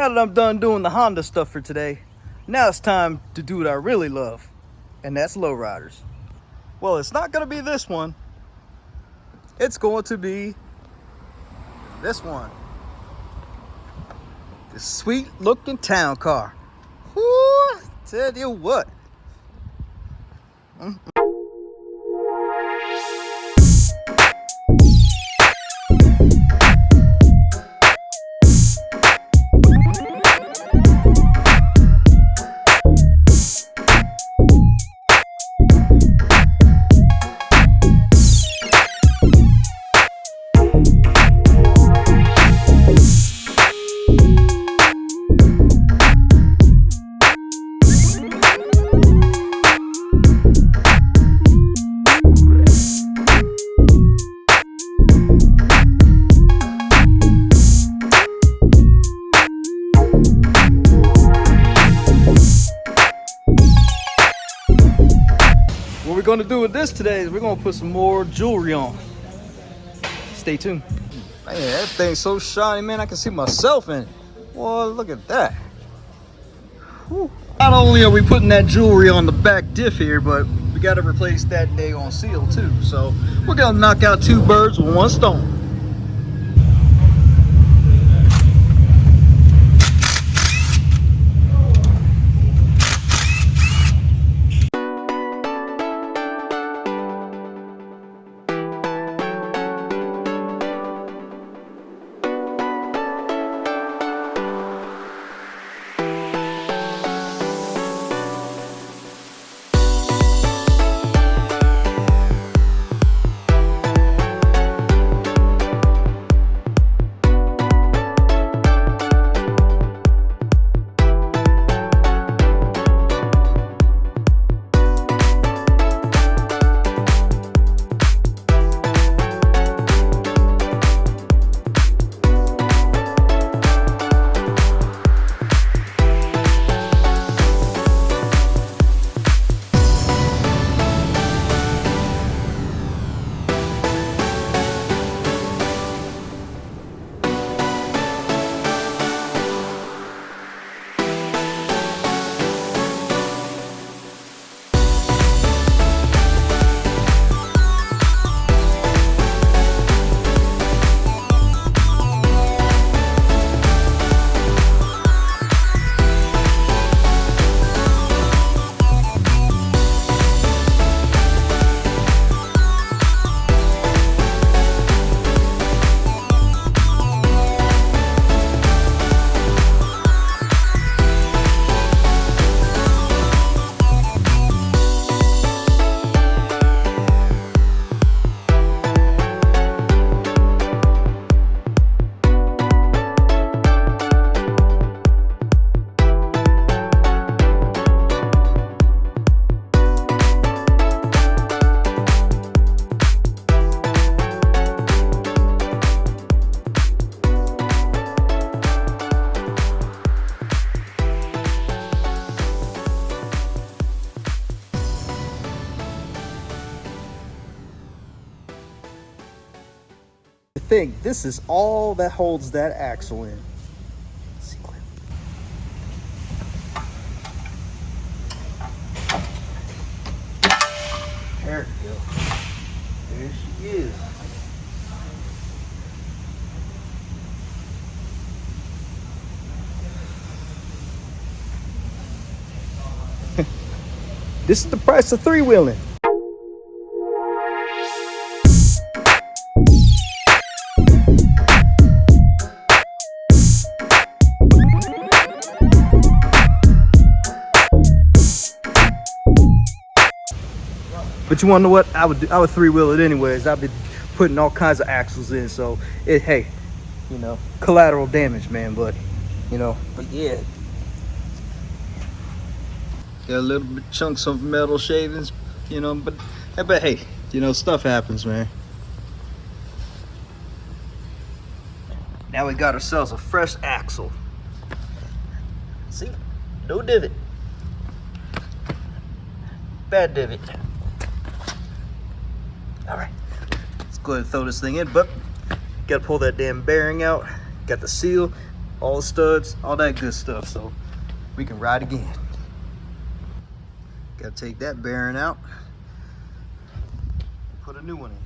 Now that I'm done doing the Honda stuff for today, now it's time to do what I really love, and that's lowriders. Well, it's not gonna be this one. It's going to be this one. This sweet looking town car. Whoo, tell you what. What we're gonna do with this today is we're gonna put some more jewelry on. Stay tuned. Man, that thing's so shiny, man. I can see myself in it. Boy, look at that. Whew. Not only are we putting that jewelry on the back diff here, but we got to replace that daggone seal too. So we're gonna knock out two birds with one stone. Think this is all that holds that axle in. There we go. There she is. This is the price of three-wheeling. But you wanna know what? I would three-wheel it anyways. I've been putting all kinds of axles in, so hey, you know, collateral damage, man. But you know, but yeah, got a little bit chunks of metal shavings, you know. But hey, you know, stuff happens, man. Now we got ourselves a fresh axle. See, no divot, bad divot. All right, let's go ahead and throw this thing in, but gotta pull that damn bearing out. Got the seal, all the studs, all that good stuff. So we can ride again. Gotta take that bearing out. Put a new one in.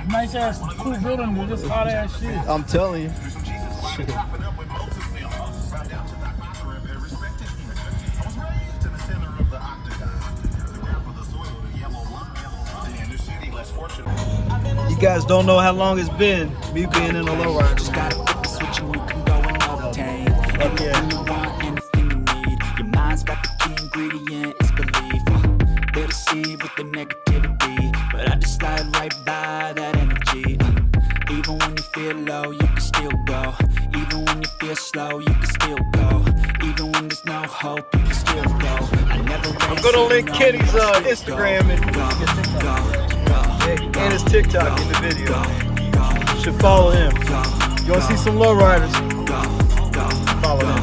Nice ass, cool building with this hot ass shit. I'm telling you. Shit. You guys don't know how long it's been me being in a lowrider. Just gotta flip the switch and you can go and obtain anything you want, anything you need. Your mind's got the key ingredient, it's belief. They deceive with the negativity, but I just slide right by that energy. Even when you feel low, you can still go. Even when you feel slow, you can still go. Even when there's no hope, you can still go. I'm gonna link Kenny's Instagram and his TikTok in the video. You should follow him. You wanna see some lowriders? Follow him.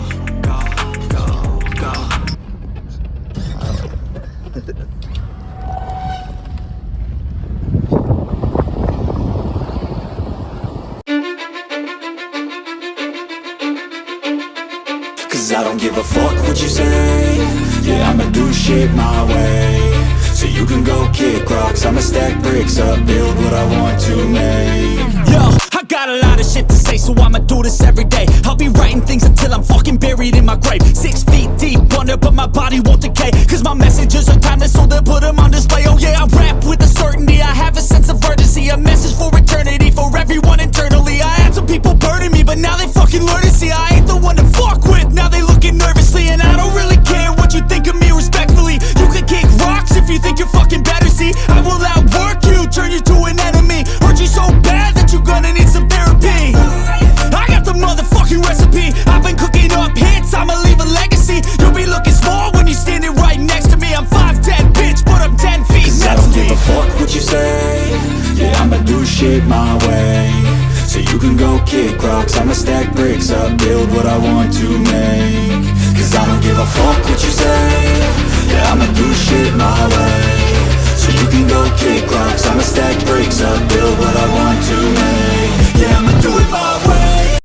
Cause I don't give a fuck what you say. Yeah, I'ma do shit my way. So you can go kick rocks, I'ma stack bricks up, build what I want to make. Yo, I got a lot of shit to say, so I'ma do this every day. I'll be writing things until I'm fucking buried in my grave. 6 feet deep under, but my body won't decay. Cause my messages are timeless, so they'll put them on display. Oh yeah, I rap with a certainty, I have a sense of urgency. A message for eternity, for everyone internally. I had some people burning me, but now they fucking learn to see I ain't the one to fuck with. Now they looking nervously, and I don't really care what you think of me respectfully. You can kick rocks if you think you're fucking better, see. I will outwork you, turn you to an enemy. Hurt you so bad that you're gonna need some therapy. I got the motherfucking recipe. I've been cooking up hits, I'ma leave a legacy. You'll be looking small when you're standing right next to me. I'm 5'10", bitch, but I'm 10 feet next to me. Cause I don't give a fuck what you say. Yeah, I'ma do shit my way. So you can go kick rocks, I'ma stack bricks up, build what I want to make. Cause I don't give a fuck what you say. Yeah, I'ma do shit my way.